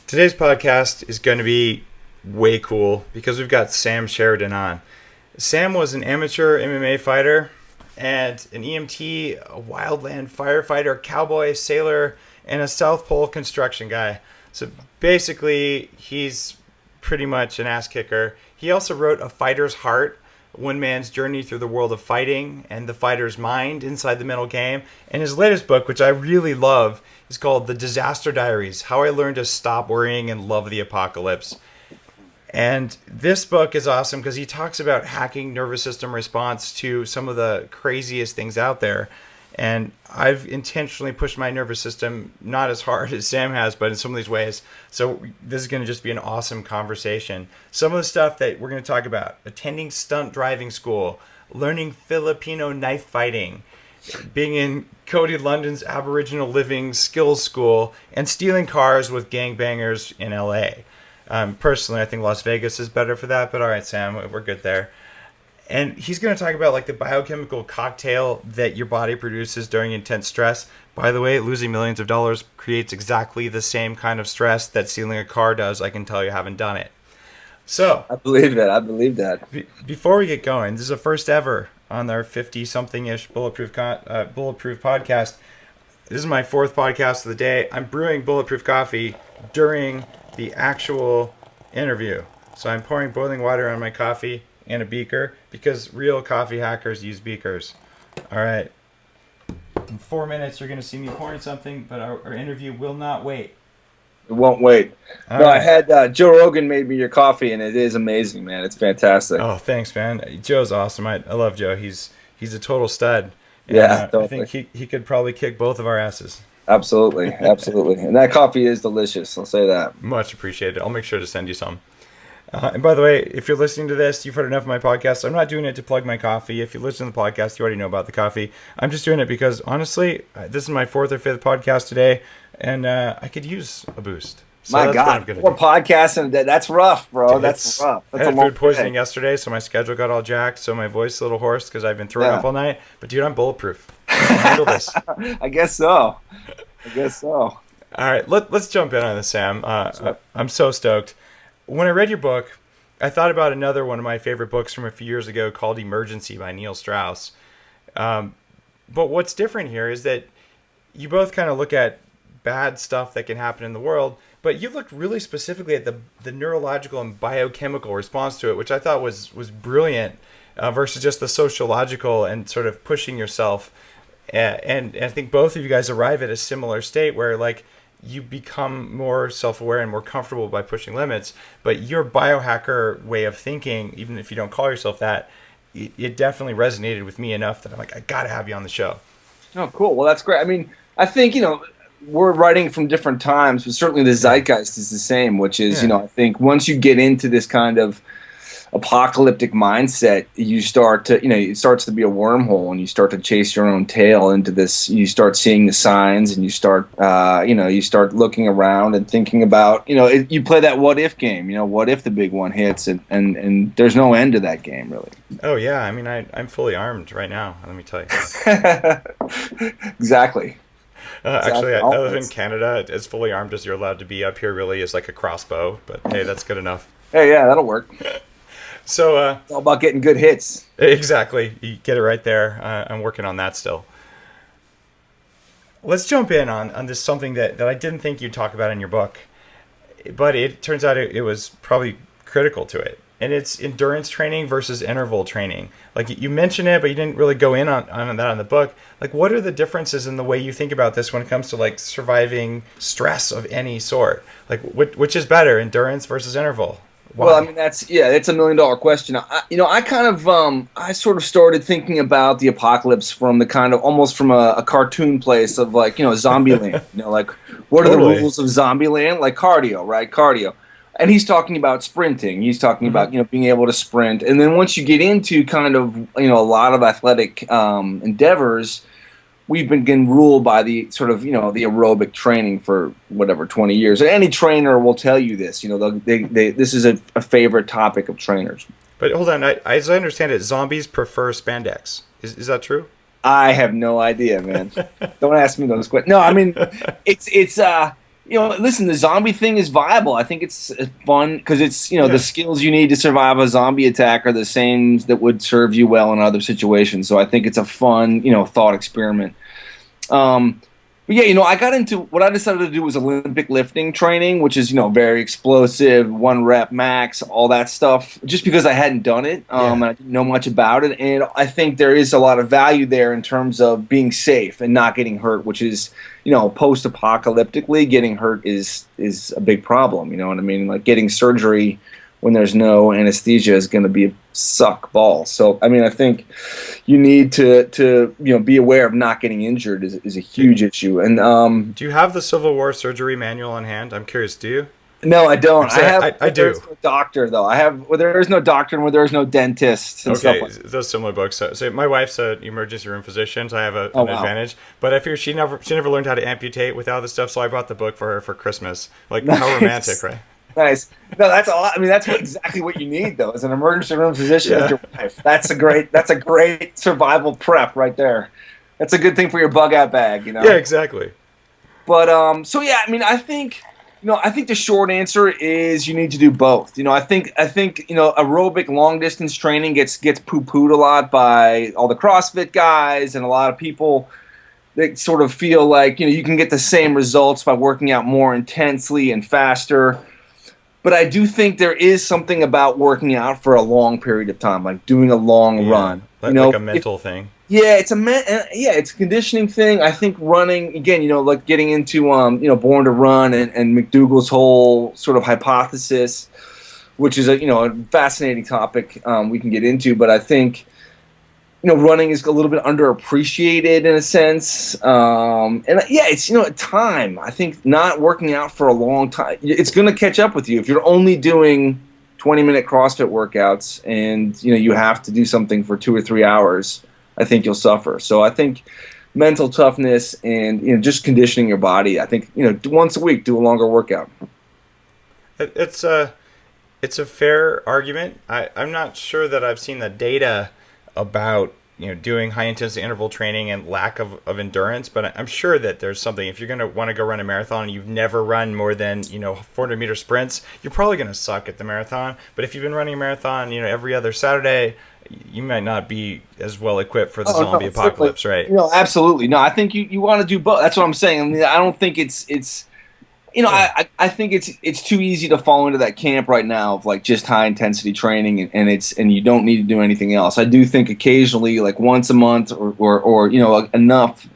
Today's podcast is going to be way cool because we've got Sam Sheridan on. Sam was an amateur MMA fighter and an EMT, a wildland firefighter, cowboy, sailor, and a South Pole construction guy. So basically, he's pretty much an ass kicker. He also wrote A Fighter's Heart, one man's journey through the world of fighting and the fighter's mind inside the mental game. And his latest book, which I really love, is called The Disaster Diaries, How I Learned to Stop Worrying and Love the Apocalypse. And this book is awesome because he talks about hacking nervous system response to some of the craziest things out there. And I've intentionally pushed my nervous system, not as hard as Sam has, but in some of these ways. So this is going to just be an awesome conversation. Some of the stuff that we're going to talk about: attending stunt driving school, learning Filipino knife fighting, being in Cody London's Aboriginal Living Skills School, and stealing cars with gangbangers in LA. Personally, I think Las Vegas is better for that, but all right, Sam, we're good there. And he's going to talk about like the biochemical cocktail that your body produces during intense stress. By the way, losing millions of dollars creates exactly the same kind of stress that stealing a car does. I can tell you haven't done it. So I believe that. Before we get going, this is the first ever on our 50-something-ish Bulletproof podcast. This is my fourth podcast of the day. I'm brewing Bulletproof coffee during the actual interview. So I'm pouring boiling water on my coffee in a beaker because real coffee hackers use beakers. All right. In 4 minutes, you're going to see me pouring something, but our interview will not wait. It won't wait. All no, right. I had Joe Rogan made me your coffee, and it is amazing, man. It's fantastic. Oh, thanks, man. Joe's awesome. I love Joe. He's a total stud. And, Yeah, totally. I think he could probably kick both of our asses. Absolutely. And that coffee is delicious. I'll say that. Much appreciated. I'll make sure to send you some. And by the way, if you're listening to this, you've heard enough of my podcast. I'm not doing it to plug my coffee. If you listen to the podcast, you already know about the coffee. I'm just doing it because, honestly, this is my fourth or fifth podcast today, and I could use a boost. So My God, 4 podcasts and that's rough, bro. Dude, that's rough. That's I had a long food poisoning day. yesterday, so my schedule got all jacked, so my voice is a little hoarse because I've been throwing up all night. But, dude, I'm bulletproof. I can handle this. I guess so. All right, let's jump in on this, Sam. I'm so stoked. When I read your book, I thought about another one of my favorite books from a few years ago called Emergency by Neil Strauss. But what's different here is that you both kind of look at bad stuff that can happen in the world, but you looked really specifically at the neurological and biochemical response to it, which I thought was brilliant, versus just the sociological and sort of pushing yourself. And I think both of you guys arrive at a similar state where, like, you become more self-aware and more comfortable by pushing limits. But your biohacker way of thinking, even if you don't call yourself that, it definitely resonated with me enough that I'm like, I gotta have you on the show. Oh, cool. Well, that's great. I mean, I think, we're writing from different times, but certainly the zeitgeist is the same, which is, I think once you get into this kind of apocalyptic mindset, you start to, it starts to be a wormhole, and you start to chase your own tail into this. You start seeing the signs, and you start, you start looking around and thinking about, you play that what if game. What if the big one hits, and there's no end to that game, really. Oh yeah, I mean, I'm fully armed right now. Let me tell you. Exactly. Actually, I live in Canada. As fully armed as you're allowed to be up here really is like a crossbow, but hey, that's good enough. Hey, yeah, that'll work. So it's all about getting good hits. Exactly. You get it right there. I'm working on that still. Let's jump in on this, something that I didn't think you'd talk about in your book, but it turns out it was probably critical to it. And it's endurance training versus interval training. Like, you mentioned it, but you didn't really go in on that in the book. Like, what are the differences in the way you think about this when it comes to, like, surviving stress of any sort? Like, which is better, endurance versus interval? Why? Well, I mean, that's $1 million question. I sort of started thinking about the apocalypse from the kind of almost from a cartoon place of, like, Zombieland. Like, what are the rules of Zombieland? Like cardio, right? Cardio. And he's talking about sprinting. He's talking about, being able to sprint. And then once you get into kind of, a lot of athletic endeavors, we've been getting ruled by the sort of, the aerobic training for whatever, 20 years. And any trainer will tell you this. This is a favorite topic of trainers. But hold on. As I understand it, zombies prefer spandex. Is that true? I have no idea, man. Don't ask me those questions. No, I mean, it's listen, the zombie thing is viable. I think it's fun because it's, the Yeah. skills you need to survive a zombie attack are the same that would serve you well in other situations. So I think it's a fun, thought experiment. Um, but yeah, I got into what I decided to do was Olympic lifting training, which is, very explosive, 1 rep max, all that stuff, just because I hadn't done it. Yeah. And I didn't know much about it. And I think there is a lot of value there in terms of being safe and not getting hurt, which is, post-apocalyptically, getting hurt is a big problem. You know what I mean? Like getting surgery when there's no anesthesia is going to be a suck ball. So, I mean, I think you need to be aware of not getting injured is a huge issue. And Do you have the Civil War surgery manual on hand? I'm curious. Do you? no, I don't. I have. I do. There's no doctor though. I have. Well, there is no doctor and where there is no dentist and stuff Okay, like that. those similar books. So my wife's an emergency room physician, so I have Oh an wow. advantage. But I figure she never learned how to amputate without the stuff, so I bought the book for her for Christmas. Like how romantic, right? Nice. No, that's a lot. I mean, that's exactly what you need though, as an emergency room physician with Yeah. your wife. That's a great survival prep right there. That's a good thing for your bug out bag. Yeah, exactly. But so yeah, I mean, I think the short answer is you need to do both. I think aerobic long distance training gets poo-pooed a lot by all the CrossFit guys and a lot of people that sort of feel like you can get the same results by working out more intensely and faster. But I do think there is something about working out for a long period of time, like doing a long Yeah. run. Like a mental thing. Yeah, it's it's a conditioning thing. I think running again, like getting into Born to Run and McDougall's whole sort of hypothesis, which is a fascinating topic we can get into. But I think running is a little bit underappreciated in a sense. And yeah, it's time. I think not working out for a long time, it's going to catch up with you if you're only doing 20-minute CrossFit workouts and you have to do something for 2 or 3 hours. I think you'll suffer. So I think mental toughness and just conditioning your body. I think once a week do a longer workout. It's a fair argument. I'm not sure that I've seen the data about doing high intensity interval training and lack of endurance, but I'm sure that there's something. If you're going to want to go run a marathon and you've never run more than 400-meter sprints, you're probably going to suck at the marathon. But if you've been running a marathon every other Saturday, you might not be as well equipped for the zombie apocalypse, right? Absolutely. No, I think you want to do both. That's what I'm saying. I mean, I don't think it's I think it's too easy to fall into that camp right now of like just high intensity training and you don't need to do anything else. I do think occasionally, like once a month or enough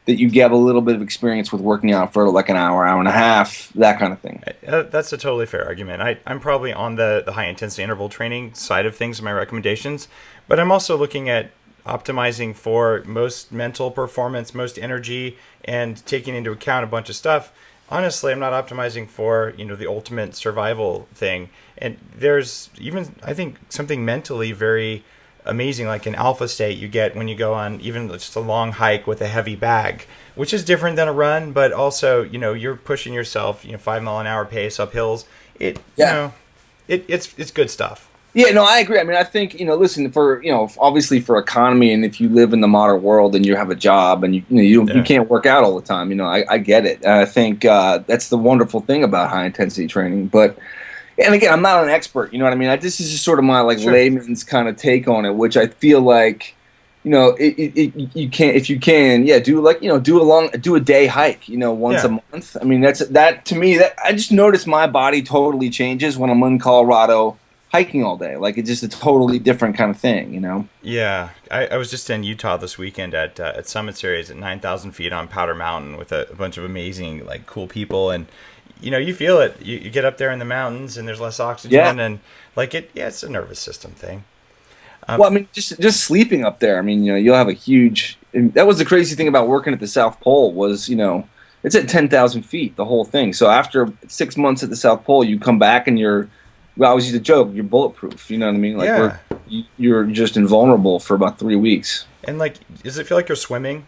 that you get a little bit of experience with working out for like an hour and a half, that kind of thing. That's a totally fair argument. I'm probably on the high intensity interval training side of things in my recommendations, but I'm also looking at optimizing for most mental performance, most energy, and taking into account a bunch of stuff. Honestly, I'm not optimizing for the ultimate survival thing. And there's even, I think, something mentally very amazing, like an alpha state you get when you go on even just a long hike with a heavy bag, which is different than a run, but also you're pushing yourself 5-mile-an-hour pace up hills. It's good stuff. Yeah, no, I agree. I mean, I think, listen, for, obviously for economy, and if you live in the modern world and you have a job and you can't work out all the time, I get it. I think that's the wonderful thing about high intensity training. But, and again, I'm not an expert, you know what I mean? This is just sort of my layman's kind of take on it, which I feel like, you can, if you can, do a day hike, once a month. I mean, that to me, that I just notice my body totally changes when I'm in Colorado hiking all day. Like it's just a totally different kind of thing, Yeah, I was just in Utah this weekend at Summit Series at 9,000 feet on Powder Mountain with a bunch of amazing, like, cool people, and you feel it. You get up there in the mountains and there's less oxygen, and like it's a nervous system thing. Well, I mean, just sleeping up there. I mean, you'll have a huge. And that was the crazy thing about working at the South Pole was, it's at 10,000 feet, the whole thing. So after 6 months at the South Pole, you come back and you're. Well, I always used to joke, you're bulletproof. You know what I mean? Like you're just invulnerable for about 3 weeks. And like, does it feel like you're swimming?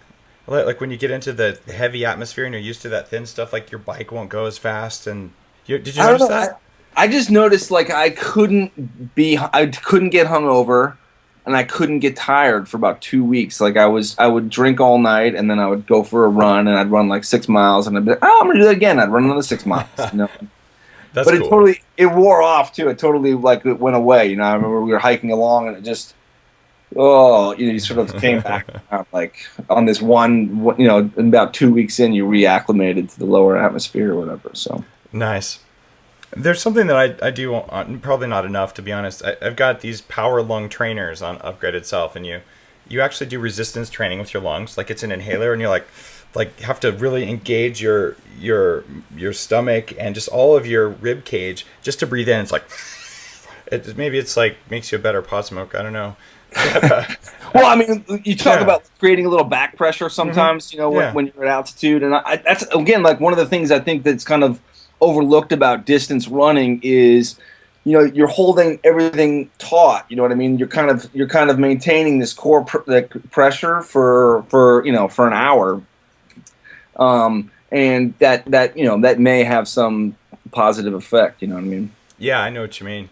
Like when you get into the heavy atmosphere and you're used to that thin stuff, like your bike won't go as fast. And did you notice that? I just noticed like I couldn't get hungover. and I couldn't get tired for about 2 weeks. Like I would drink all night, and then I would go for a run, and I'd run like 6 miles, and I'd be like, oh, I'm gonna do that again. I'd run another 6 miles. That's but cool. it wore off too. It totally like it went away. I remember we were hiking along, and it just you sort of came back like on this one. In about 2 weeks in, you reacclimated to the lower atmosphere or whatever. So nice. There's something that I do, probably not enough, to be honest. I've got these power lung trainers on Upgraded Self, and you actually do resistance training with your lungs. Like it's an inhaler, and you're like have to really engage your stomach and just all of your rib cage just to breathe in. It's like maybe it's like makes you a better pot smoker. I don't know. Well, I mean, you talk about creating a little back pressure sometimes, when you're at altitude, and that's again like one of the things I think that's kind of overlooked about distance running is, you're holding everything taut. You know what I mean? You're kind of maintaining this core pressure for an hour, and that may have some positive effect. You know what I mean? Yeah, I know what you mean.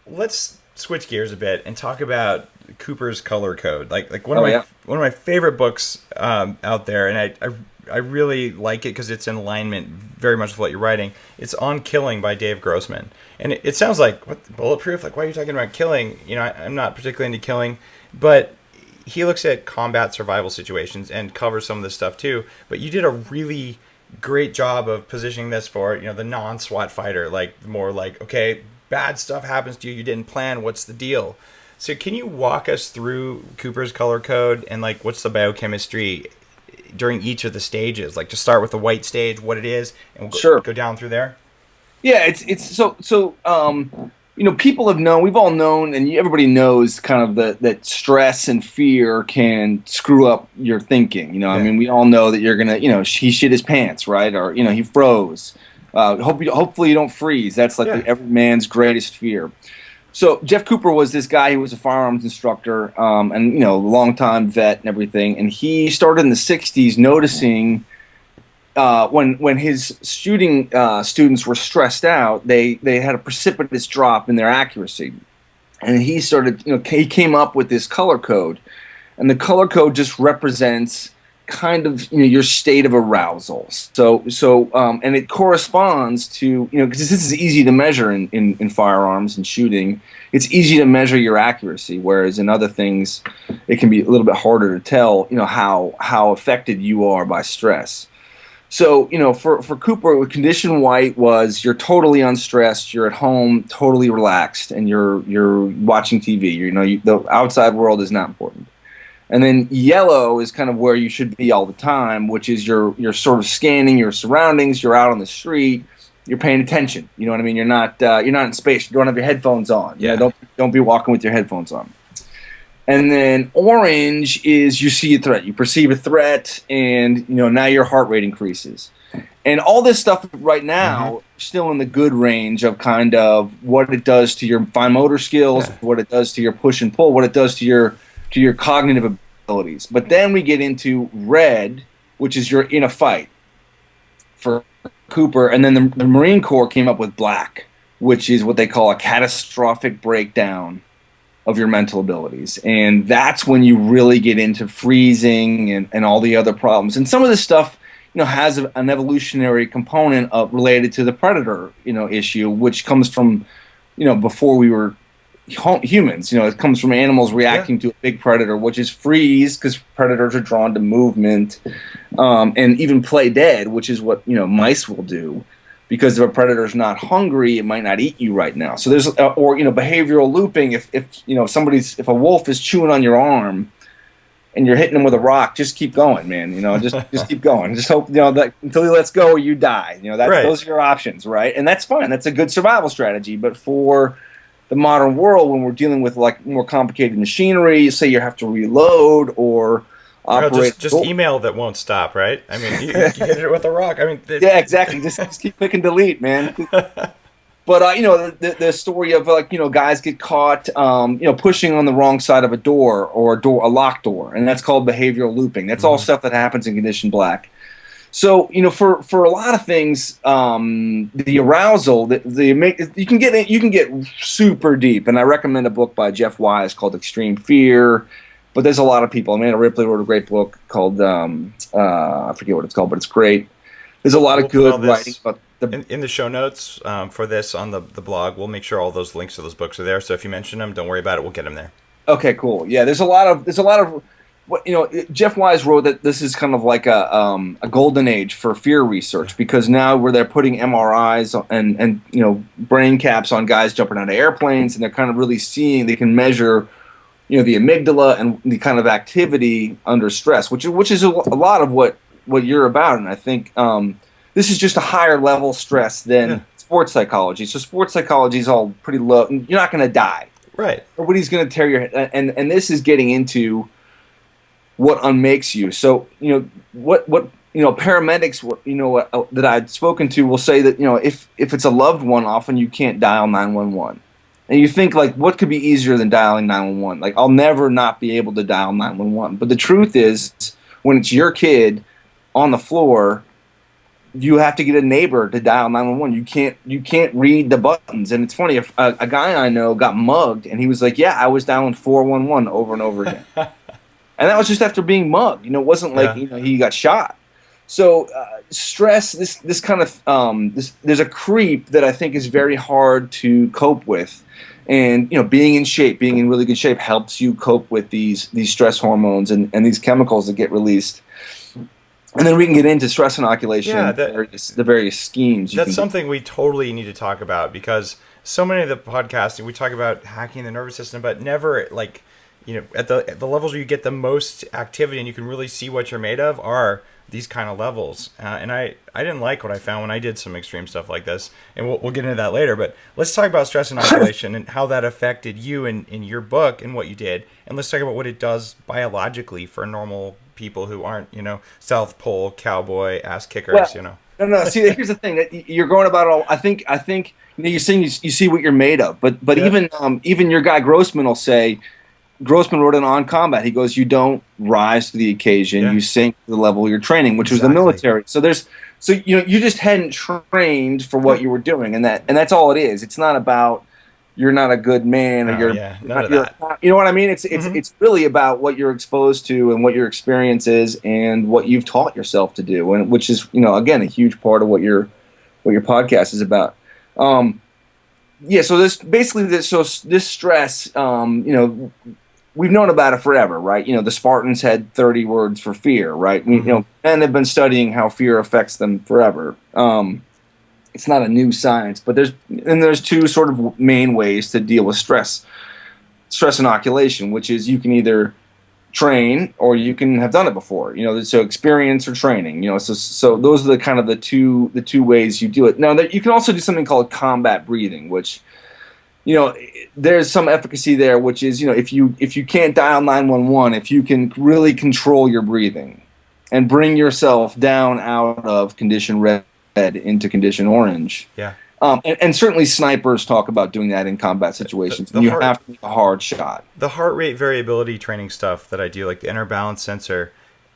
Let's switch gears a bit and talk about Cooper's Color Code. Like one of my favorite books out there, and I really like it because it's in alignment very much with what you're writing. It's On Killing by Dave Grossman. And it sounds like, what, Bulletproof? Like, why are you talking about killing? I'm not particularly into killing, but he looks at combat survival situations and covers some of this stuff too. But you did a really great job of positioning this for, the non-SWAT fighter, like more like, okay, bad stuff happens to you, you didn't plan, what's the deal? So can you walk us through Cooper's Color Code and like what's the biochemistry during each of the stages? Like to start with the white stage, what it is, and we'll go down through there. Yeah, it's so people have known, we've all known, and everybody knows kind of that stress and fear can screw up your thinking. I mean, we all know that you're gonna, he shit his pants, right? Or he froze. Hopefully you don't freeze. That's like every man's greatest fear. So Jeff Cooper was this guy who was a firearms instructor, and longtime vet and everything. And he started in the '60s noticing when his shooting students were stressed out, they had a precipitous drop in their accuracy. And he started, he came up with this color code, and the color code just represents kind of your state of arousal. So and it corresponds to because this is easy to measure in firearms and shooting. It's easy to measure your accuracy, whereas in other things it can be a little bit harder to tell how affected you are by stress. So for Cooper, condition white was you're totally unstressed, you're at home, totally relaxed, and you're watching TV. The outside world is not important. And then yellow is kind of where you should be all the time, which is you're sort of scanning your surroundings. You're out on the street. You're paying attention. You know what I mean? You're not in space. You don't have your headphones on. Yeah. Don't be walking with your headphones on. And then orange is you see a threat. You perceive a threat, and now your heart rate increases. And all this stuff right now still in the good range of kind of what it does to your fine motor skills, what it does to your push and pull, what it does to your cognitive abilities. But then we get into red, which is you're in a fight for Cooper, and then the Marine Corps came up with black, which is what they call a catastrophic breakdown of your mental abilities. And that's when you really get into freezing and all the other problems. And some of this stuff has an evolutionary component related to the predator issue, which comes from before we were humans. It comes from animals reacting to a big predator, which is freeze, because predators are drawn to movement, and even play dead, which is what mice will do, because if a predator's not hungry, it might not eat you right now. So there's behavioral looping. If a wolf is chewing on your arm and you're hitting him with a rock, just keep going, man. Just keep going. Just hope that until he lets go or you die. Those are your options, right? And that's fine. That's a good survival strategy. But for the modern world, when we're dealing with like more complicated machinery, you say you have to reload or operate. Just email that won't stop, right? I mean, you hit it with a rock. I mean, yeah, exactly. Just keep clicking delete, man. But the story of guys get caught pushing on the wrong side of a door or a locked door, and that's called behavioral looping. That's all stuff that happens in condition black. So, for a lot of things, the arousal, you can get super deep, and I recommend a book by Jeff Wise called Extreme Fear. But there's a lot of people. Amanda Ripley wrote a great book called I forget what it's called, but it's great. There's a lot of good writing about in the show notes for this on the blog. We'll make sure all those links to those books are there. So if you mention them, don't worry about it. We'll get them there. Okay, cool. Yeah, there's a lot of what Jeff Wise wrote that this is kind of like a golden age for fear research, because now where they're putting MRIs and brain caps on guys jumping out of airplanes, and they're kind of really seeing, they can measure the amygdala and the kind of activity under stress, which is a lot of what you're about. And I think this is just a higher level stress than sports psychology. So sports psychology is all pretty low. You're not going to die. Right. Nobody's going to tear your head. And this is getting into what unmakes you. So, what paramedics, that I'd spoken to will say that, if it's a loved one, often you can't dial 911. And you think, like, what could be easier than dialing 911? Like, I'll never not be able to dial 911. But the truth is, when it's your kid on the floor, you have to get a neighbor to dial 911. You can't read the buttons. And it's funny, a guy I know got mugged, and he was like, yeah, I was dialing 411 over and over again. And that was just after being mugged. It wasn't like he got shot. So stress, this kind of there's a creep that I think is very hard to cope with. And being in shape, being in really good shape, helps you cope with these stress hormones and these chemicals that get released. And then we can get into stress inoculation, the various schemes. That's something we totally need to talk about, because so many of the podcasting, we talk about hacking the nervous system, but never at the levels where you get the most activity and you can really see what you're made of are these kind of levels. And I didn't like what I found when I did some extreme stuff like this. And we'll get into that later. But let's talk about stress inoculation and how that affected you in your book and what you did. And let's talk about what it does biologically for normal people who aren't, South Pole, cowboy, ass kickers, No. See, here's the thing. That you're going about it all. I think you're saying you see what you're made of. But even your guy Grossman will say, Grossman wrote it on combat. He goes, you don't rise to the occasion. You sink to the level you're training, which was the military. So you just hadn't trained for what you were doing, and that's all it is. It's not about you're not a good man, or none of that. You know what I mean? It's really about what you're exposed to and what your experience is and what you've taught yourself to do, and which is again a huge part of what your podcast is about. So this stress, we've known about it forever, right? The Spartans had 30 words for fear, right? Men have been studying how fear affects them forever. It's not a new science, but there's two sort of main ways to deal with stress inoculation, which is you can either train or you can have done it before. So experience or training. So those are the two ways you do it. Now you can also do something called combat breathing, which there's some efficacy there, which is, if you can't dial 911, if you can really control your breathing and bring yourself down out of condition red into condition orange. Yeah. And certainly snipers talk about doing that in combat situations. You have to make a hard shot. The heart rate variability training stuff that I do, like the inner balance sensor,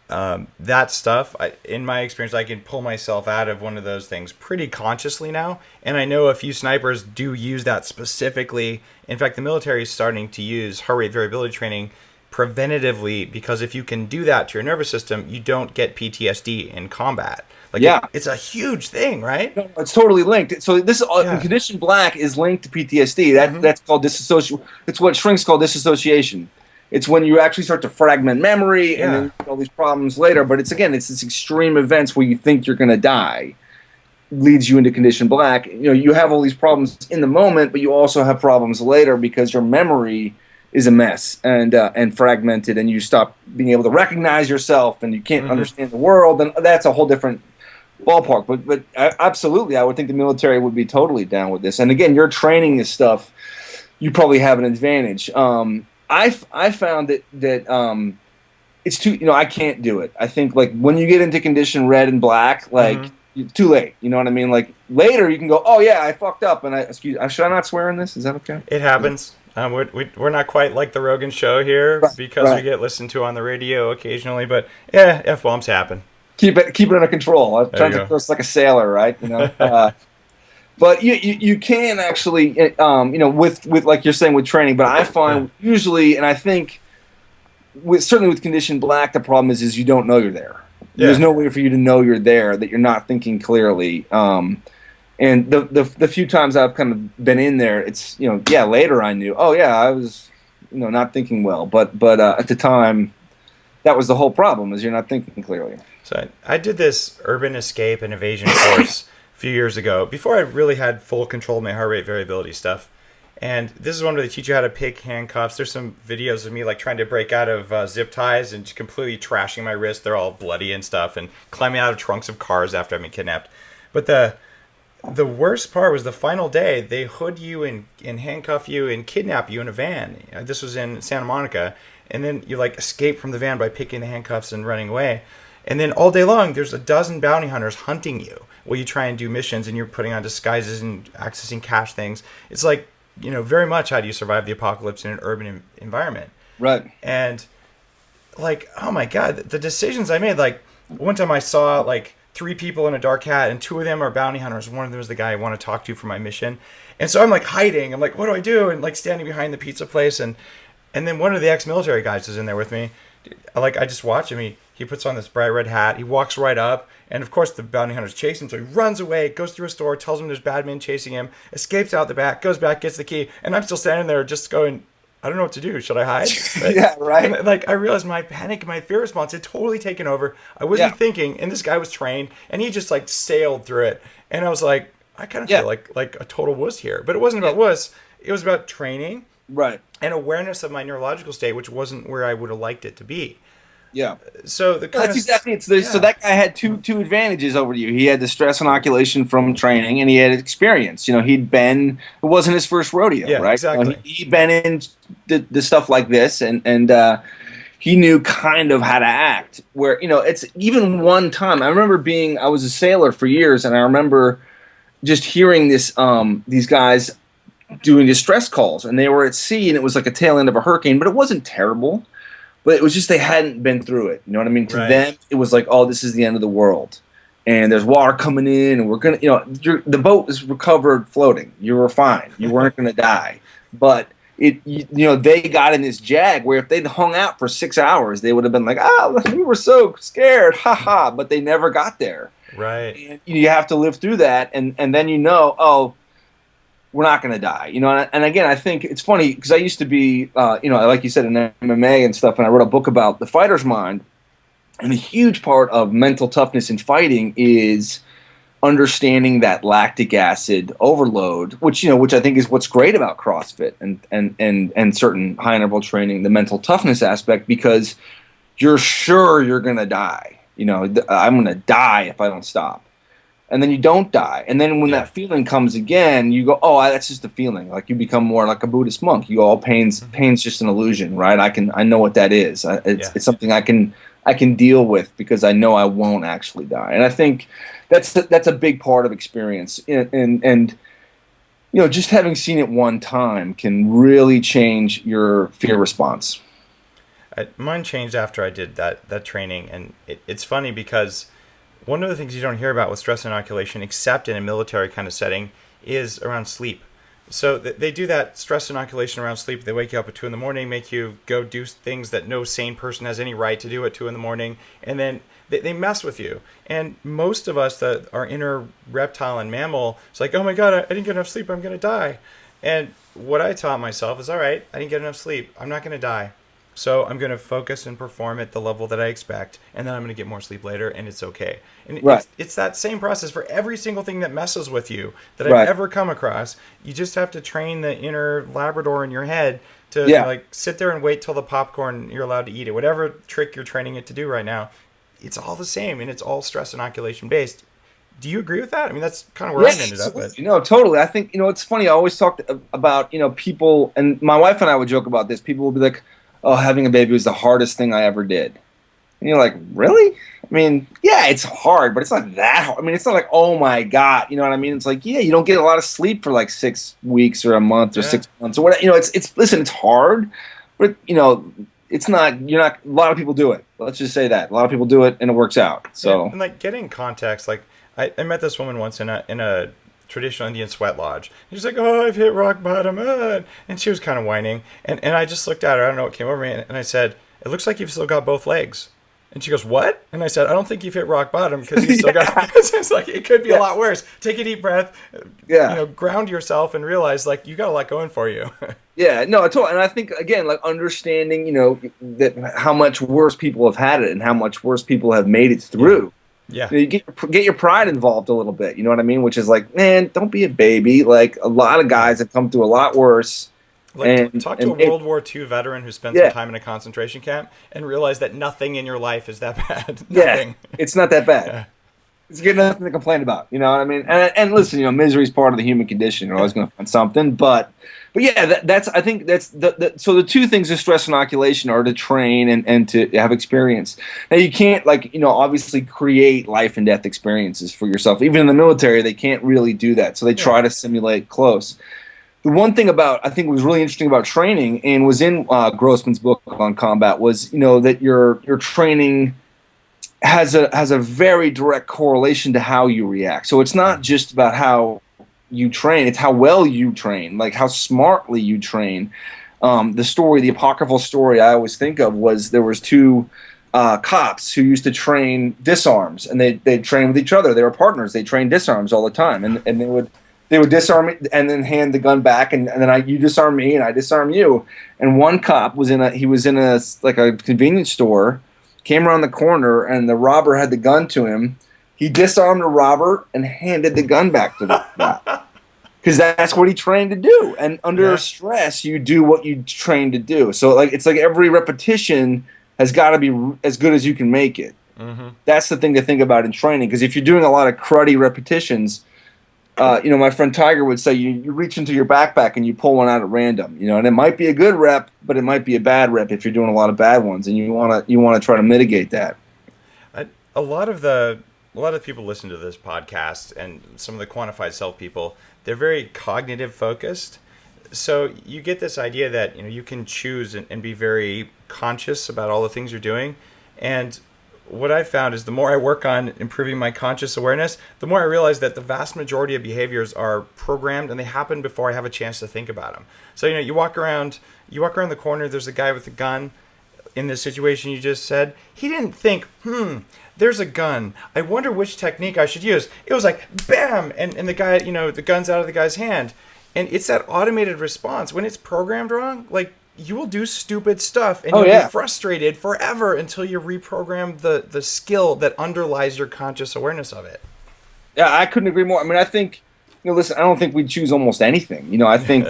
that stuff, in my experience, I can pull myself out of one of those things pretty consciously now. And I know a few snipers do use that specifically. In fact, the military is starting to use heart rate variability training preventatively, because if you can do that to your nervous system, you don't get PTSD in combat. It's a huge thing, right? No, it's totally linked. So this condition black is linked to PTSD. That's called disassociation. It's what shrinks call disassociation. It's when you actually start to fragment memory and then you get all these problems later. But it's this extreme events where you think you're going to die leads you into condition black. You have all these problems in the moment, but you also have problems later because your memory is a mess and fragmented, and you stop being able to recognize yourself, and you can't understand the world, and that's a whole different ballpark. But absolutely, I would think the military would be totally down with this. And again, you're training this stuff, you probably have an advantage. I found that it's too, I can't do it. I think when you get into condition red and black, too late. You know what I mean? Later you can go, oh yeah, I fucked up, and should I not swear in this? Is that okay? It happens. We're not quite like the Rogan show here because we get listened to on the radio occasionally, but F-bombs happen. keep it under control. I'm There trying you to go. coast like a sailor, right? But you can actually, with like you're saying with training. But I find usually, and I think certainly with Condition Black, the problem is you don't know you're there. There's Yeah. no way for you to know you're there, that you're not thinking clearly. And the few times I've kind of been in there, it's later I knew, oh yeah, I was not thinking well, but at the time, that was the whole problem, is you're not thinking clearly. So I did this urban escape and evasion course a few years ago before I really had full control of my heart rate variability stuff. And this is one where they teach you how to pick handcuffs. There's some videos of me like trying to break out of zip ties and just completely trashing my wrists. They're all bloody and stuff, and climbing out of trunks of cars after I've been kidnapped. But the worst part was the final day. They hood you and handcuff you and kidnap you in a van. This was in Santa Monica. And then you like escape from the van by picking the handcuffs and running away. And then all day long, there's a dozen bounty hunters hunting you while you try and do missions, and you're putting on disguises and accessing cash things. It's like, very much how do you survive the apocalypse in an urban environment. Right. And like, oh my God, the decisions I made, like one time I saw like 3 people in a dark hat, and 2 of them are bounty hunters. One of them was the guy I want to talk to for my mission. And so I'm like hiding. I'm like, what do I do? And like standing behind the pizza place. And then one of the ex-military guys is in there with me. I just watch him. He puts on this bright red hat. He walks right up. And of course the bounty hunters chase him. So he runs away, goes through a store, tells him there's bad men chasing him, escapes out the back, goes back, gets the key. And I'm still standing there just going, I don't know what to do. Should I hide? Yeah, right. And, like, I realized my panic, my fear response had totally taken over. I wasn't thinking, and this guy was trained, and he just like sailed through it. And I was like, I kind of feel like a total wuss here. But it wasn't about wuss. It was about training, right, and awareness of my neurological state, which wasn't where I would have liked it to be. Yeah. So that's exactly it. So that guy had two advantages over you. He had the stress inoculation from training, and he had experience. He'd been. It wasn't his first rodeo, right? Exactly. He'd been in the stuff like this, and he knew kind of how to act. Where it's even one time. I remember I was a sailor for years, and I remember just hearing these guys doing distress calls, and they were at sea, and it was like a tail end of a hurricane, but it wasn't terrible. But it was just they hadn't been through it. You know what I mean? To them, it was like, oh, this is the end of the world. And there's water coming in, and we're going to, the boat is recovered floating. You were fine. You weren't going to die. But, they got in this jag where if they'd hung out for 6 hours, they would have been like, we were so scared. Ha ha. But they never got there. Right. And you have to live through that. And then oh, we're not going to die, And again, I think it's funny because I used to be, like you said, in MMA and stuff, and I wrote a book about the fighter's mind. And a huge part of mental toughness in fighting is understanding that lactic acid overload, which I think is what's great about CrossFit and certain high interval training, the mental toughness aspect, because you're sure you're going to die. I'm going to die if I don't stop. And then you don't die. And then when that feeling comes again, you go, oh, that's just a feeling. Like you become more like a Buddhist monk. You go, oh, pain's just an illusion, right? I know what that is. It's something I can deal with because I know I won't actually die. And I think that's a big part of experience. And just having seen it one time can really change your fear response. Mine changed after I did that training. And it's funny because one of the things you don't hear about with stress inoculation, except in a military kind of setting, is around sleep. So they do that stress inoculation around sleep. They wake you up at 2 a.m, make you go do things that no sane person has any right to do at 2 a.m, and then they mess with you. And most of us that are inner reptile and mammal, it's like, oh my God, I didn't get enough sleep, I'm going to die. And what I taught myself is, all right, I didn't get enough sleep, I'm not going to die. So I'm going to focus and perform at the level that I expect, and then I'm going to get more sleep later, and it's okay. And it's that same process for every single thing that messes with you that I've ever come across. You just have to train the inner Labrador in your head to like sit there and wait till the popcorn you're allowed to eat it. Whatever trick you're training it to do right now, it's all the same, and it's all stress inoculation based. Do you agree with that? I mean, that's kind of where I ended up with. Totally. I think, it's funny. I always talk about, people, and my wife and I would joke about this. People will be like, oh, having a baby was the hardest thing I ever did. And you're like, really? I mean, yeah, it's hard, but it's not that hard. I mean, it's not like, oh my God, you know what I mean? It's like, yeah, you don't get a lot of sleep for like 6 weeks or a month or 6 months or whatever. Listen, it's hard, but it's not, you're not, a lot of people do it. Let's just say that. A lot of people do it and it works out. So, and like getting context, like I met this woman once in a traditional Indian sweat lodge. And she's like, "Oh, I've hit rock bottom," and she was kind of whining. And I just looked at her. I don't know what came over me, and I said, "It looks like you've still got both legs." And she goes, "What?" And I said, "I don't think you've hit rock bottom because you still got." It's like it could be a lot worse. Take a deep breath. Ground yourself and realize like you got a lot going for you. Yeah, no, at all. And I think again, like understanding, that how much worse people have had it and how much worse people have made it through. Yeah. You get your pride involved a little bit. You know what I mean? Which is like, man, don't be a baby. Like a lot of guys have come through a lot worse. Like talk to a World War II veteran who spent some time in a concentration camp and realize that nothing in your life is that bad. Yeah, it's not that bad. Yeah. It's good nothing to complain about. You know what I mean? And listen, misery is part of the human condition. You're always going to find something, but yeah, I think that's so the two things of stress inoculation are to train and to have experience. Now you can't obviously create life and death experiences for yourself. Even in the military, they can't really do that. So they try to simulate close. The one thing I think was really interesting about training and was in Grossman's book on combat was, that your training has a very direct correlation to how you react. So it's not just about how you train, it's how well you train, like how smartly you train. The apocryphal story I always think of was there was two cops who used to train disarms, and they'd train with each other. They were partners. They trained disarms all the time, and they would disarm it and then hand the gun back, and then you disarm me and I disarm you. And one cop was in a convenience store, came around the corner, and the robber had the gun to him. He disarmed the robber and handed the gun back to the guy. Because that's what he trained to do. And under stress, you do what you train to do. So it's like every repetition has got to be as good as you can make it. Mm-hmm. That's the thing to think about in training. Because if you're doing a lot of cruddy repetitions, my friend Tiger would say you reach into your backpack and you pull one out at random. And it might be a good rep, but it might be a bad rep if you're doing a lot of bad ones, and you want to try to mitigate that. A lot of people listen to this podcast, and some of the quantified self people, they're very cognitive focused. So you get this idea that you can choose and be very conscious about all the things you're doing. And what I found is the more I work on improving my conscious awareness, the more I realize that the vast majority of behaviors are programmed and they happen before I have a chance to think about them. So you walk around the corner, there's a guy with a gun. In this situation you just said, he didn't think, there's a gun, I wonder which technique I should use. It was like, bam, and the guy, the gun's out of the guy's hand. And it's that automated response. When it's programmed wrong, like, you will do stupid stuff and you'll be frustrated forever until you reprogram the skill that underlies your conscious awareness of it. Yeah, I couldn't agree more. I mean, I think, listen, I don't think we'd choose almost anything. I think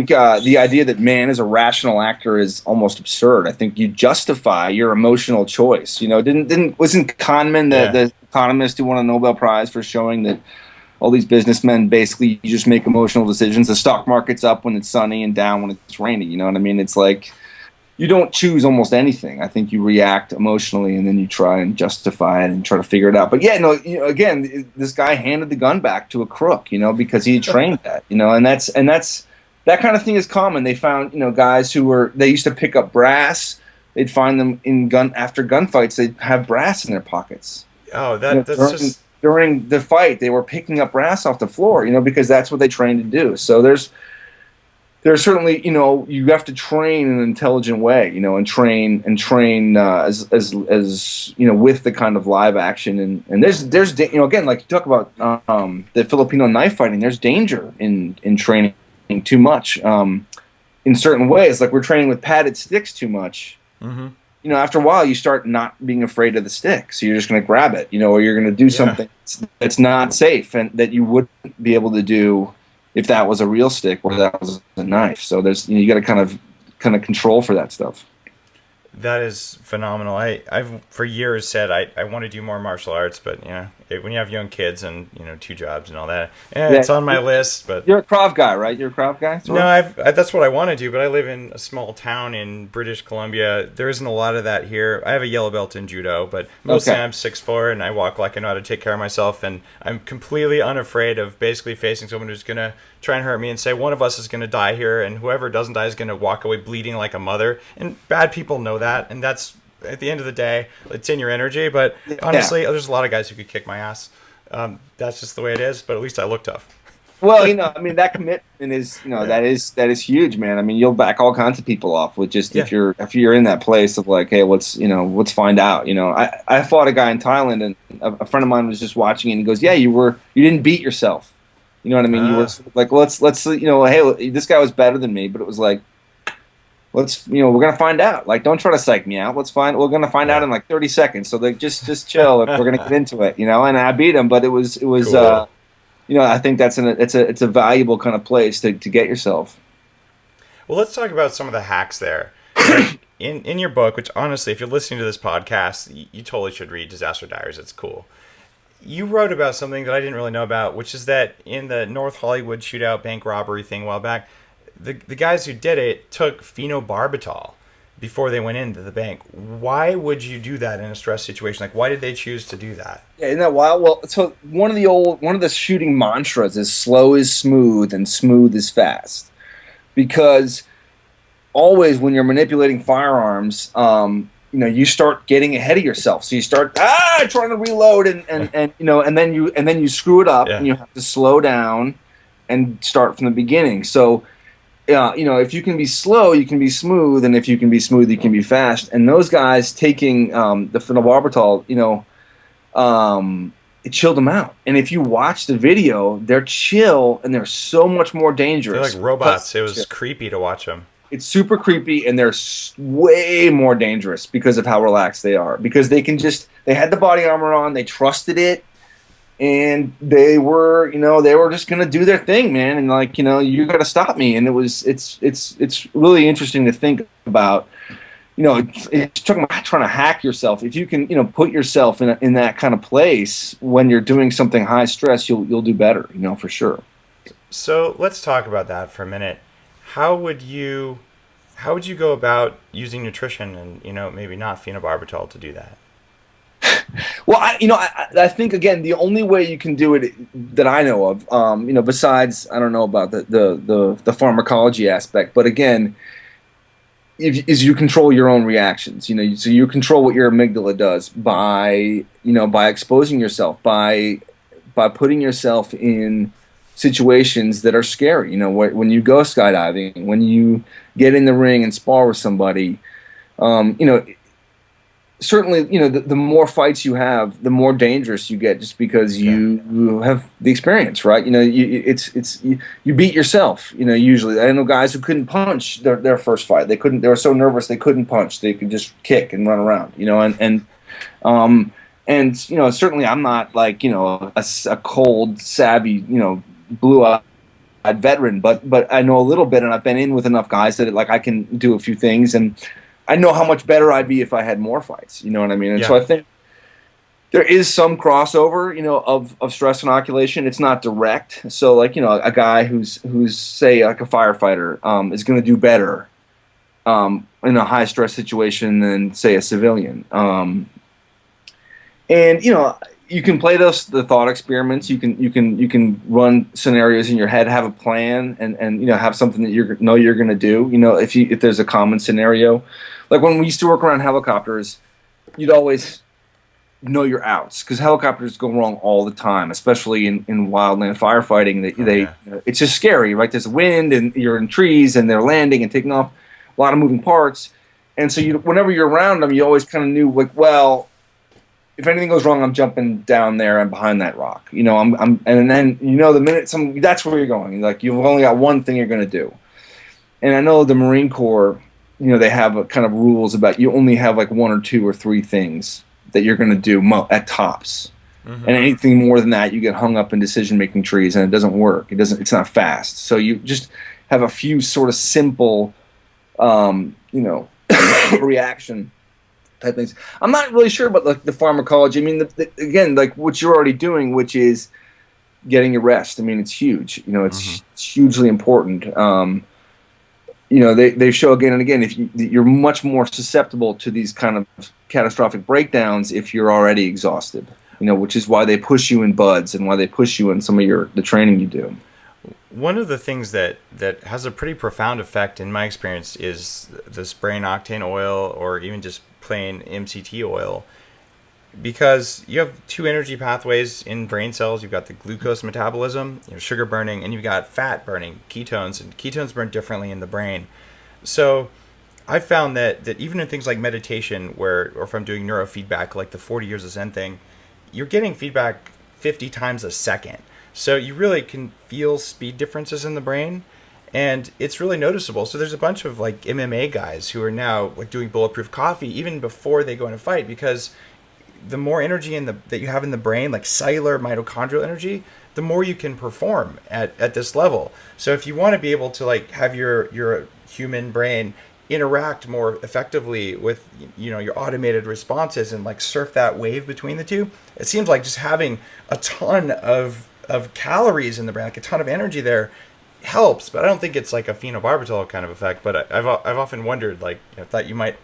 the idea that man is a rational actor is almost absurd. I think you justify your emotional choice. Wasn't Kahneman the economist who won a Nobel Prize for showing that all these businessmen basically you just make emotional decisions. The stock market's up when it's sunny and down when it's rainy. You know what I mean? It's like you don't choose almost anything. I think you react emotionally and then you try and justify it and try to figure it out. But again, this guy handed the gun back to a crook, because he had trained that, and that's that kind of thing is common. They found, guys they used to pick up brass. They'd find them after gunfights. They'd have brass in their pockets. Oh, that's during the fight, they were picking up brass off the floor, because that's what they trained to do. So there's certainly, you have to train in an intelligent way, and train as with the kind of live action. And there's again, like you talk about the Filipino knife fighting, there's danger in training too much in certain ways. Like we're training with padded sticks too much. Mm-hmm. After a while, you start not being afraid of the stick. So you're just going to grab it, or you're going to do something that's not safe and that you wouldn't be able to do if that was a real stick or that was a knife. So there's you got to kind of control for that stuff. That is phenomenal. I've for years said I want to do more martial arts, but when you have young kids and 2 jobs and all that, it's on my list. But you're a Krav guy, right? You're a Krav guy. No, that's what I want to do. But I live in a small town in British Columbia. There isn't a lot of that here. I have a yellow belt in judo, but mostly I'm 6'4" and I walk like I know how to take care of myself. And I'm completely unafraid of basically facing someone who's gonna try and hurt me and say one of us is gonna die here, and whoever doesn't die is gonna walk away bleeding like a mother. And bad people know that, and that's at the end of the day, it's in your energy. But honestly, there's a lot of guys who could kick my ass. That's just the way it is. But at least I look tough. Well, I mean, that commitment is, that is huge, man. I mean, you'll back all kinds of people off with just if you're in that place of like, hey, let's find out. I fought a guy in Thailand, and a friend of mine was just watching, and he goes, yeah, you didn't beat yourself. You know what I mean? You were sort of like, let's hey, this guy was better than me, but it was like, we're gonna find out. Like, don't try to psych me out. We're gonna find out in like 30 seconds. So like, just chill. We're gonna get into it. And I beat him, but it was. Cool. I think it's a valuable kind of place to get yourself. Well, let's talk about some of the hacks there. Like in your book, which honestly, if you're listening to this podcast, you totally should read Disaster Diaries. It's cool. You wrote about something that I didn't really know about, which is that in the North Hollywood shootout bank robbery thing a while back, the guys who did it took phenobarbital before they went into the bank. Why would you do that in a stress situation? Like, why did they choose to do that? Yeah, isn't that wild? Well, so one of the shooting mantras is slow is smooth and smooth is fast. Because always when you're manipulating firearms, you start getting ahead of yourself. So you start trying to reload and then you screw it up and you have to slow down and start from the beginning. So if you can be slow, you can be smooth, and if you can be smooth, you can be fast. And those guys taking the phenobarbital, it chilled them out. And if you watch the video, they're chill and they're so much more dangerous. They're like robots. It was creepy to watch them. It's super creepy, and they're way more dangerous because of how relaxed they are. Because they had the body armor on, they trusted it. And they were just gonna do their thing, man. And like, you got to stop me. And it's really interesting to think about. It's talking about trying to hack yourself. If you can, put yourself in that kind of place when you're doing something high stress, you'll do better, for sure. So let's talk about that for a minute. How would you go about using nutrition and maybe not phenobarbital to do that? Well, I think again the only way you can do it that I know of, besides I don't know about the pharmacology aspect, but again, is you control your own reactions. So you control what your amygdala does by exposing yourself, by putting yourself in situations that are scary. When you go skydiving, when you get in the ring and spar with somebody, certainly, the more fights you have, the more dangerous you get, just because you have the experience, right? You beat yourself. Usually, I know guys who couldn't punch their first fight. They were so nervous they couldn't punch. They could just kick and run around. And certainly I'm not like a cold, savvy, blue-eyed veteran, but I know a little bit, and I've been in with enough guys that like I can do a few things and. I know how much better I'd be if I had more fights. You know what I mean? And so I think there is some crossover, of stress inoculation. It's not direct. So like, a guy who's say like a firefighter is going to do better in a high stress situation than say a civilian. And you can play the thought experiments. You can run scenarios in your head, have a plan, and have something that you're going to do. If there's a common scenario. Like when we used to work around helicopters, you'd always know your outs because helicopters go wrong all the time, especially in wildland firefighting. It's just scary, right? There's wind and you're in trees and they're landing and taking off, a lot of moving parts, and so whenever you're around them, you always kind of knew like, well, if anything goes wrong, I'm jumping down there and behind that rock. And then the minute that's where you're going. Like you've only got one thing you're going to do, and I know the Marine Corps. They have a kind of rules about you only have like one or two or three things that you're going to do at tops. Mm-hmm. And anything more than that, you get hung up in decision-making trees and it doesn't work. It's not fast. So you just have a few sort of simple, reaction type things. I'm not really sure about like the pharmacology. I mean, again, like what you're already doing, which is getting your rest. I mean, it's huge. It's hugely important. They show again and again you're much more susceptible to these kind of catastrophic breakdowns if you're already exhausted. Which is why they push you in buds and why they push you in some of the training you do. one of the things that has a pretty profound effect in my experience is this brain octane oil, or even just plain MCT oil, because you have two energy pathways in brain cells. You've got the glucose metabolism, sugar burning, and you've got fat burning, ketones, and ketones burn differently in the brain. So I found that even in things like meditation, or if I'm doing neurofeedback, like the 40 years of Zen thing, you're getting feedback 50 times a second. So you really can feel speed differences in the brain, and it's really noticeable. So there's a bunch of like MMA guys who are now like doing bulletproof coffee even before they go in a fight, because the more energy that you have in the brain, like cellular mitochondrial energy, the more you can perform at this level. So if you want to be able to like have your human brain interact more effectively with your automated responses and like surf that wave between the two, it seems like just having a ton of calories in the brain, like a ton of energy there, helps. But I don't think it's like a phenobarbital kind of effect. But I've often wondered, like, thought you might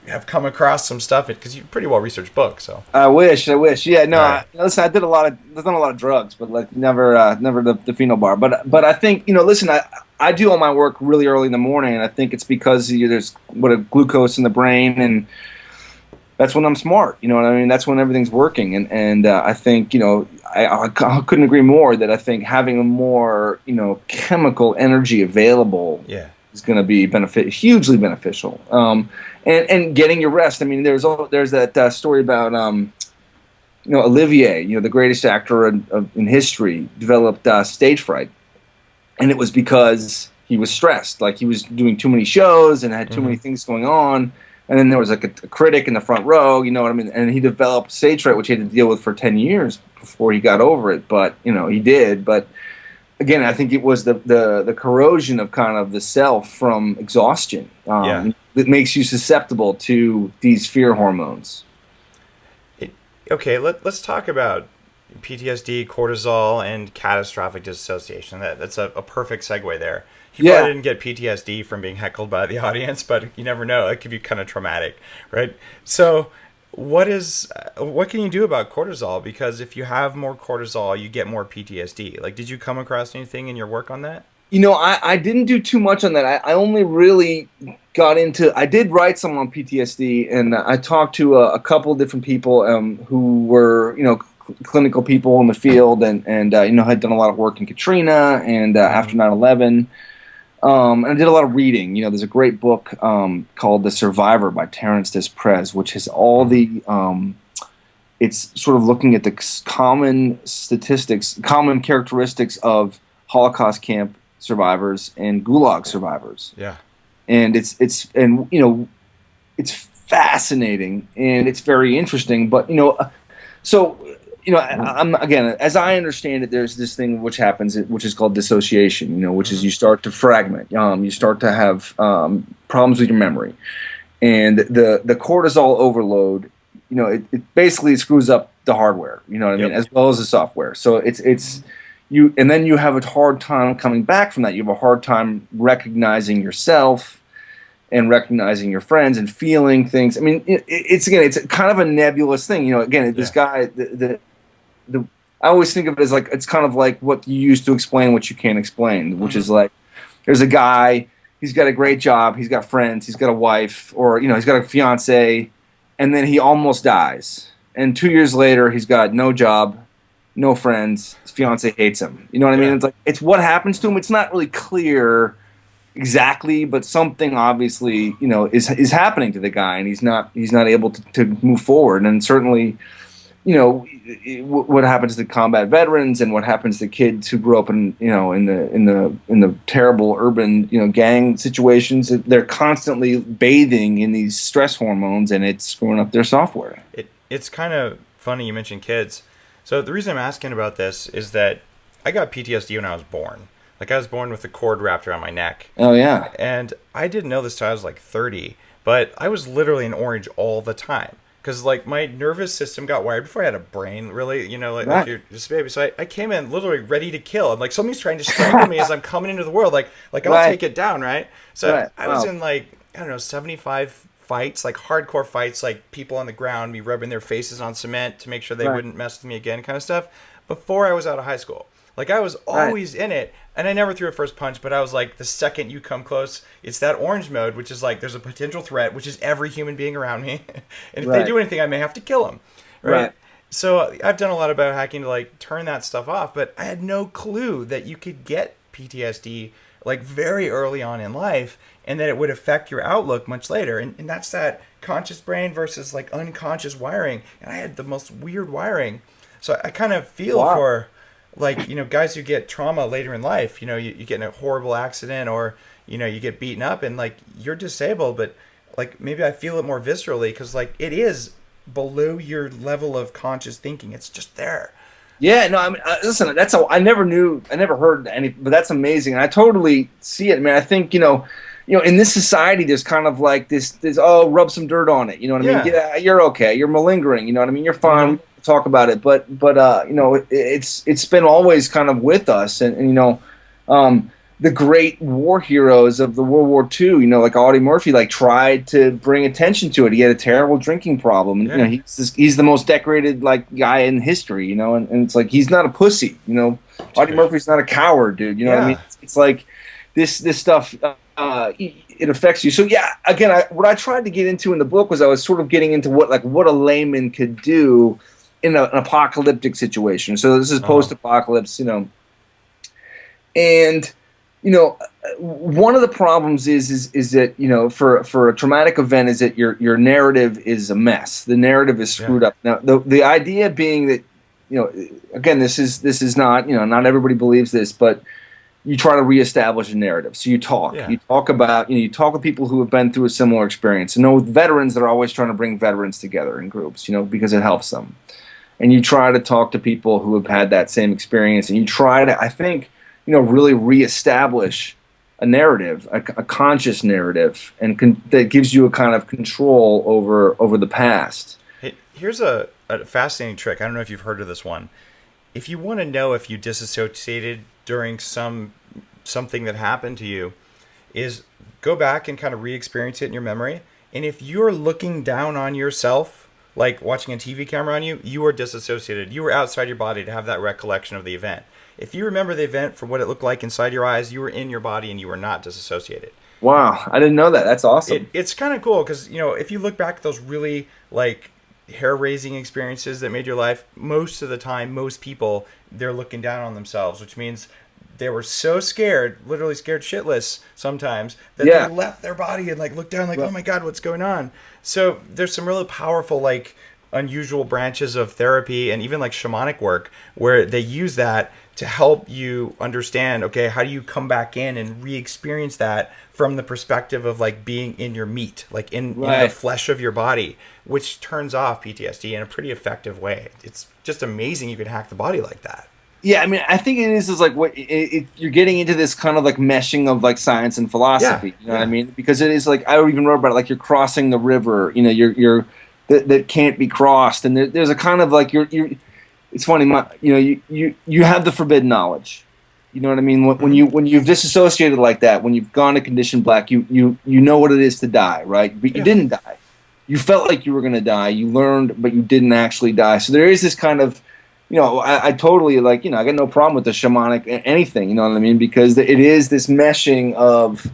have come across some stuff, because you're a pretty well researched book. So I wish. Yeah, no. right. Listen, I've done a lot of drugs, but like never the phenobar. But I think listen, I do all my work really early in the morning, and I think it's because there's a glucose in the brain, and that's when I'm smart. You know what I mean? That's when everything's working, and I think I couldn't agree more that I think having a more chemical energy available is going to be hugely beneficial. And getting your rest. I mean, there's that story about Olivier, the greatest actor in history, developed stage fright, and it was because he was stressed. Like, he was doing too many shows and had too many things going on. And then there was like a critic in the front row, you know what I mean? And he developed stage fright, which he had to deal with for 10 years before he got over it. But he did. But again, I think it was the corrosion of kind of the self from exhaustion that makes you susceptible to these fear hormones. Okay, let's talk about PTSD, cortisol, and catastrophic dissociation. That's a perfect segue there. He probably didn't get PTSD from being heckled by the audience, but you never know. It could be kind of traumatic, right? So what can you do about cortisol? Because if you have more cortisol, you get more PTSD. Like, did you come across anything in your work on that? I didn't do too much on that. I only really got into. I did write some on PTSD, and I talked to a couple different people who were clinical people in the field, and had done a lot of work in Katrina and after 9/11. And I did a lot of reading. There's a great book called The Survivor by Terence Desprez, which has all the it's sort of looking at the common characteristics of Holocaust camp survivors and Gulag survivors. Yeah. And it's fascinating, and it's very interesting. But I'm again, as I understand it, there's this thing which happens, which is called dissociation. Which is you start to fragment. You start to have problems with your memory, and the cortisol overload. It basically screws up the hardware. You know what I mean, as well as the software. So it's you, and then you have a hard time coming back from that. You have a hard time recognizing yourself and recognizing your friends and feeling things. I mean, it's kind of a nebulous thing. This guy, I always think of it as like, it's kind of like what you use to explain what you can't explain, which is like, there's a guy, he's got a great job, he's got friends, he's got a wife, or he's got a fiance, and then he almost dies. And 2 years later, he's got no job, no friends, his fiance hates him. You know what I mean? It's like, it's what happens to him. It's not really clear exactly, but something obviously, is happening to the guy, and he's not able to move forward. And certainly, what happens to combat veterans, and what happens to kids who grew up in the terrible urban gang situations. They're constantly bathing in these stress hormones, and it's screwing up their software. It's kind of funny you mentioned kids. So the reason I'm asking about this is that I got PTSD when I was born. Like, I was born with a cord wrapped around my neck. Oh yeah. And I didn't know this till I was like 30, but I was literally in orange all the time. Because, like, my nervous system got wired before I had a brain, really, like you're just a baby. So I came in literally ready to kill. And, like, somebody's trying to strangle me as I'm coming into the world. Like I'll take it down, right? So I was in, like, I don't know, 75 fights, like hardcore fights, like people on the ground, me rubbing their faces on cement to make sure they wouldn't mess with me again kind of stuff, before I was out of high school. Like I was Right. always in it, and I never threw a first punch, but I was like, the second you come close, it's that orange mode, which is like there's a potential threat, which is every human being around me, and if they Right. do anything, I may have to kill them, right? Right. So I've done a lot of biohacking to like turn that stuff off, but I had no clue that you could get PTSD like very early on in life, and that it would affect your outlook much later. And that's that conscious brain versus like unconscious wiring. And I had the most weird wiring. So I kind of feel Wow. for like, guys who get trauma later in life, you get in a horrible accident, or, you get beaten up and like you're disabled, but like maybe I feel it more viscerally because like it is below your level of conscious thinking. It's just there. Yeah, no, I mean, listen, I never knew, I never heard any, but that's amazing, and I totally see it, man. I think in this society, there's kind of like this, oh, rub some dirt on it, you know what I mean? Yeah. Yeah, you're okay, you're malingering, you know what I mean? You're fine. We don't talk about it, but it's been always kind of with us, and the great war heroes of the World War II, like Audie Murphy, like tried to bring attention to it. He had a terrible drinking problem, and Yeah. he's the most decorated like guy in history, and it's like he's not a pussy, Audie Murphy's not a coward, dude. You know what I mean? It's like this stuff. It affects you. So yeah, again, what I tried to get into in the book was I was sort of getting into what a layman could do in an apocalyptic situation. So this is post-apocalypse, and one of the problems is that for a traumatic event is that your narrative is a mess. The narrative is screwed up. Now the idea being that again, this is not not everybody believes this, but you try to reestablish a narrative. So you talk about you talk with people who have been through a similar experience. With veterans, they're always trying to bring veterans together in groups, because it helps them. And you try to talk to people who have had that same experience, and you try to, I think, really reestablish a narrative, a conscious narrative, and that gives you a kind of control over the past. Hey, here's a fascinating trick. I don't know if you've heard of this one. If you want to know if you disassociated during something that happened to you, is go back and kind of re-experience it in your memory. And if you're looking down on yourself, like watching a TV camera on you, you are disassociated. You were outside your body to have that recollection of the event. If you remember the event from what it looked like inside your eyes, you were in your body and you were not disassociated. Wow, I didn't know that. That's awesome. It's kind of cool because, if you look back at those really like hair-raising experiences that made your life, most of the time, most people, they're looking down on themselves, which means they were so scared, literally scared shitless sometimes, that they left their body and like looked down like, oh my God, what's going on? So there's some really powerful, like unusual branches of therapy and even like shamanic work where they use that to help you understand, okay, how do you come back in and re-experience that from the perspective of like being in your meat, like in the flesh of your body, which turns off PTSD in a pretty effective way. It's just amazing you can hack the body like that. Yeah, I mean, I think it is like what you're getting into this kind of like meshing of like science and philosophy. You know what I mean? Because it is like, I even wrote about it, like you're crossing the river. You're that can't be crossed, and there's a kind of like you're. It's funny, you have the forbidden knowledge. You know what I mean? When you've disassociated like that, when you've gone to condition black, you know what it is to die, right? But you didn't die. You felt like you were going to die. You learned, but you didn't actually die. So there is this kind of, I totally like, I got no problem with the shamanic anything, you know what I mean? Because it is this meshing of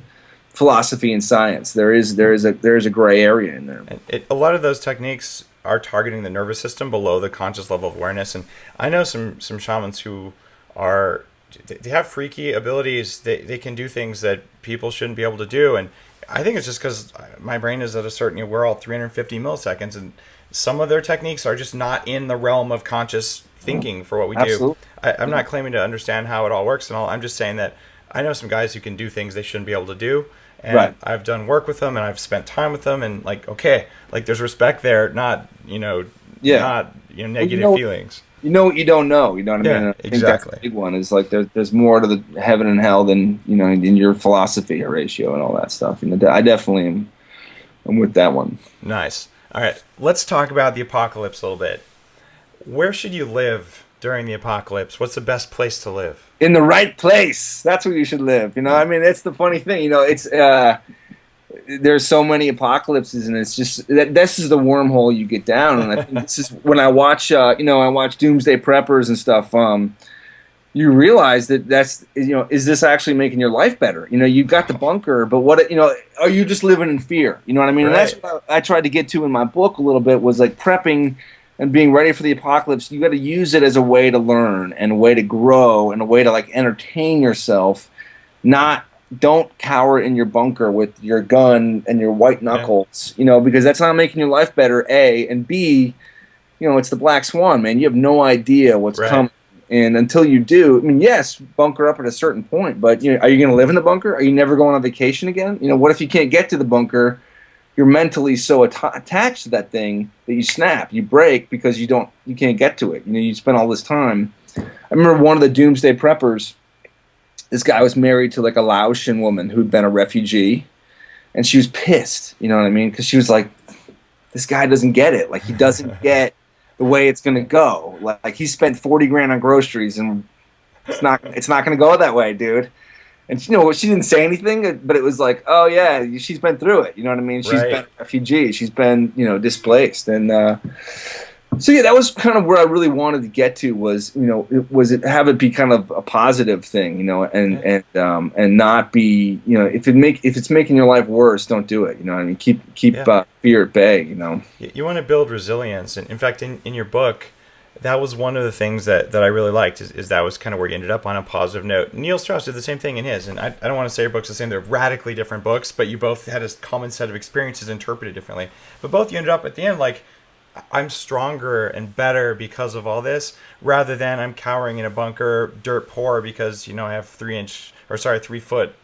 philosophy and science. There is a gray area in there. A lot of those techniques are targeting the nervous system below the conscious level of awareness. And I know some shamans who they have freaky abilities. They can do things that people shouldn't be able to do. And I think it's just because my brain is at a certain, we're all 350 milliseconds, and some of their techniques are just not in the realm of conscious thinking for what we do. I'm not claiming to understand how it all works and all. I'm just saying that I know some guys who can do things they shouldn't be able to do. And I've done work with them, and I've spent time with them, and like, okay, like there's respect there, not negative feelings. You know what you don't know. You know what I mean? And I think that's the big one. Is like there's more to the heaven and hell than in your philosophy ratio and all that stuff. I definitely am with that one. Nice. All right, let's talk about the apocalypse a little bit. Where should you live during the apocalypse? What's the best place to live? In the right place. That's where you should live. I mean, that's the funny thing. It's there's so many apocalypses, and it's just this is the wormhole you get down. And I think this is when I watch, I watch Doomsday Preppers and stuff. you realize that's, is this actually making your life better? You've got the bunker, but are you just living in fear? You know what I mean? Right. And that's what I tried to get to in my book a little bit, was like prepping and being ready for the apocalypse. You got to use it as a way to learn and a way to grow and a way to like entertain yourself. Don't cower in your bunker with your gun and your white knuckles, because that's not making your life better, A, and B, it's the black swan, man. You have no idea what's coming. And until you do, I mean, yes, bunker up at a certain point, but are you going to live in the bunker? Are you never going on vacation again? What if you can't get to the bunker? You're mentally so attached to that thing that you snap, you break because you can't get to it. You spend all this time. I remember one of the doomsday preppers. This guy was married to like a Laotian woman who'd been a refugee, and she was pissed. You know what I mean? Because she was like, this guy doesn't get it. Like, he doesn't get the way it's going to go. Like, he spent 40 grand on groceries, and it's not going to go that way, dude. And she didn't say anything, but it was like, oh yeah, she's been through it. You know what I mean? She's been a refugee. She's been, displaced. And so yeah, that was kind of where I really wanted to get to, was, have it be kind of a positive thing, and not be, if it's making your life worse, don't do it. You know what I mean? Keep fear at bay. You want to build resilience, and in fact, in your book, that was one of the things that I really liked, is that was kind of where you ended up on a positive note. Neil Strauss did the same thing in his, and I don't want to say your books are the same. They're radically different books, but you both had a common set of experiences interpreted differently. But both you ended up at the end like, I'm stronger and better because of all this, rather than I'm cowering in a bunker, dirt poor, because I have 3 foot,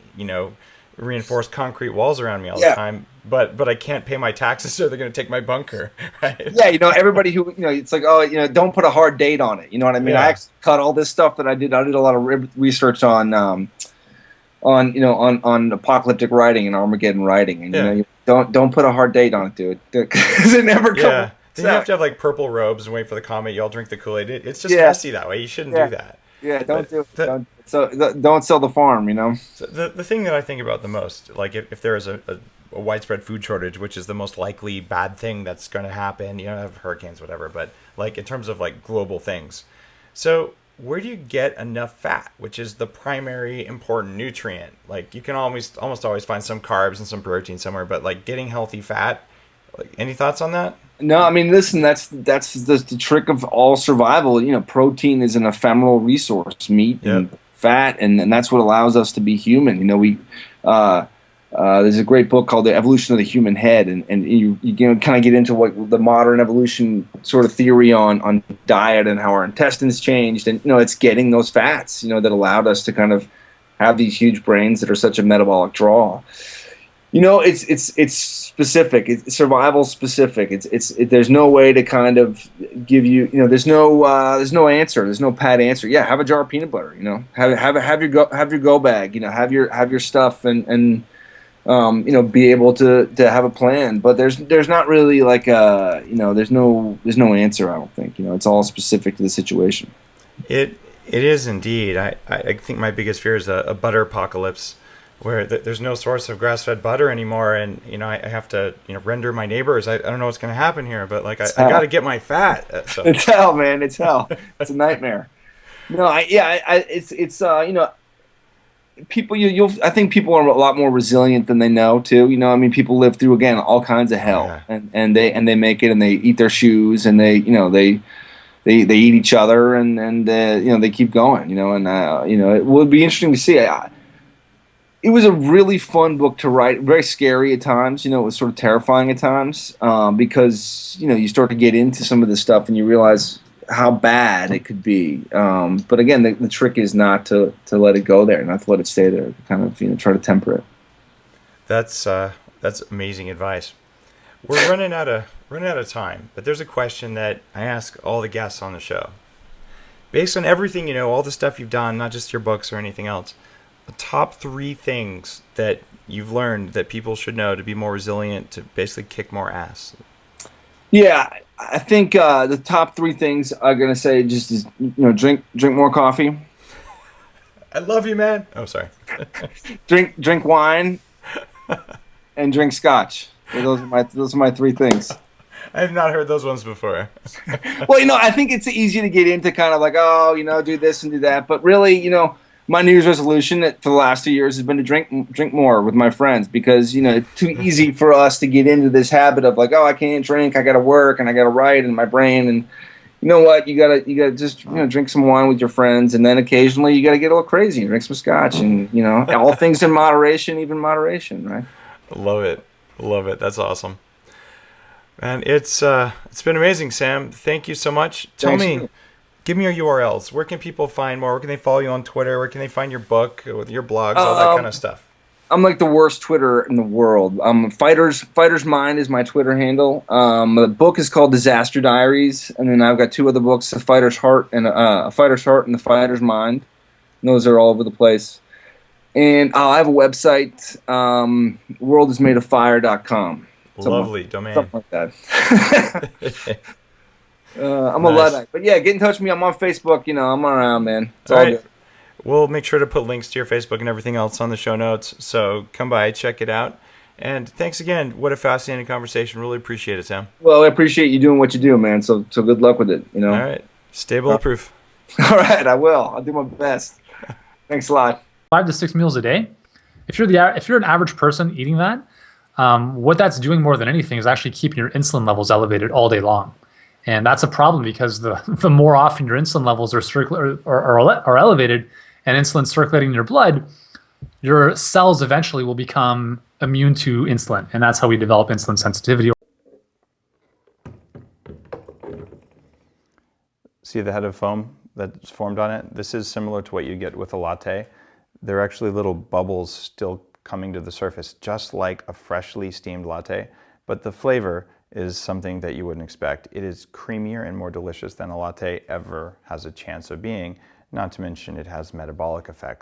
reinforced concrete walls around me all the time. But I can't pay my taxes, so they're going to take my bunker. Right? Yeah, everybody who it's like, don't put a hard date on it. You know what I mean? Yeah. I actually cut all this stuff that I did. I did a lot of research on apocalyptic writing and Armageddon writing, and don't put a hard date on it, dude, because it never comes. Yeah. Then you have to have like purple robes and wait for the comet. You all drink the Kool-Aid. It's just messy that way. You shouldn't do that. Yeah, don't do it. Don't sell the farm. So the thing that I think about the most, like if there is a widespread food shortage, which is the most likely bad thing that's going to happen, have hurricanes, whatever. But like in terms of like global things, so where do you get enough fat, which is the primary important nutrient? Like you can almost always find some carbs and some protein somewhere, but like getting healthy fat. Like, any thoughts on that? No, I mean, listen, that's the trick of all survival. Protein is an ephemeral resource, meat and fat, and that's what allows us to be human. There's a great book called The Evolution of the Human Head, and you kind of get into what the modern evolution sort of theory on diet and how our intestines changed, and it's getting those fats, that allowed us to kind of have these huge brains that are such a metabolic draw. It's specific. It's survival specific. There's no way to kind of give you. There's no answer. There's no pat answer. Yeah, have a jar of peanut butter. Have your go bag. Have your stuff and be able to have a plan. But there's not really like there's no answer. I don't think. It's all specific to the situation. It is indeed. I think my biggest fear is a butter apocalypse, where there's no source of grass-fed butter anymore, and I have to render my neighbors. I don't know what's going to happen here, but like I got to get my fat. So. It's hell, man. It's hell. It's a nightmare. People. I think people are a lot more resilient than they know too. People live through again all kinds of hell, and they make it, and they eat their shoes, and they eat each other, and they keep going. It would be interesting to see. It was a really fun book to write, very scary at times. It was sort of terrifying at times because, you start to get into some of this stuff and you realize how bad it could be. But again, the trick is not to let it go there, not to let it stay there, kind of, try to temper it. That's amazing advice. We're running out of time, but there's a question that I ask all the guests on the show. Based on everything, all the stuff you've done, not just your books or anything else, the top 3 things that you've learned that people should know to be more resilient, to basically kick more ass. Yeah, I think the top 3 things I'm gonna say just is drink more coffee. I love you, man. Oh, sorry. drink wine, and drink scotch. Those are my 3 things. I have not heard those ones before. Well, I think it's easy to get into kind of like, oh, do this and do that. But really, my New Year's resolution for the last 2 years has been to drink more with my friends because, it's too easy for us to get into this habit of like, oh, I can't drink, I got to work and I got to write in my brain. And you know what? You gotta just drink some wine with your friends, and then occasionally you gotta get a little crazy and drink some scotch, and all things in moderation, even moderation, right? Love it. Love it. That's awesome. Man, it's been amazing, Sam. Thank you so much. Tell me, give me your URLs. Where can people find more? Where can they follow you on Twitter? Where can they find your book, with your blogs, all that kind of stuff? I'm like the worst Twitter in the world. Fighter's Mind is my Twitter handle. The book is called Disaster Diaries, and then I've got 2 other books: A Fighter's Heart and The Fighter's Mind. And those are all over the place. And I have a website, worldismadeoffire.com. Lovely domain. Something like that. I'm a Luddite. But yeah, get in touch with me. I'm on Facebook. I'm around, man. It's all good. We'll make sure to put links to your Facebook and everything else on the show notes. So come by, check it out. And thanks again. What a fascinating conversation. Really appreciate it, Sam. Well, I appreciate you doing what you do, man. So good luck with it. All right. Stay bulletproof. All right, I will. I'll do my best. Thanks a lot. 5 to 6 meals a day. If you're an average person eating that, what that's doing more than anything is actually keeping your insulin levels elevated all day long. And that's a problem because the more often your insulin levels are elevated and insulin circulating in your blood, your cells eventually will become immune to insulin. And that's how we develop insulin sensitivity. See the head of foam that's formed on it? This is similar to what you get with a latte. There are actually little bubbles still coming to the surface, just like a freshly steamed latte. But the flavor is something that you wouldn't expect. It is creamier and more delicious than a latte ever has a chance of being. Not to mention it has metabolic effects.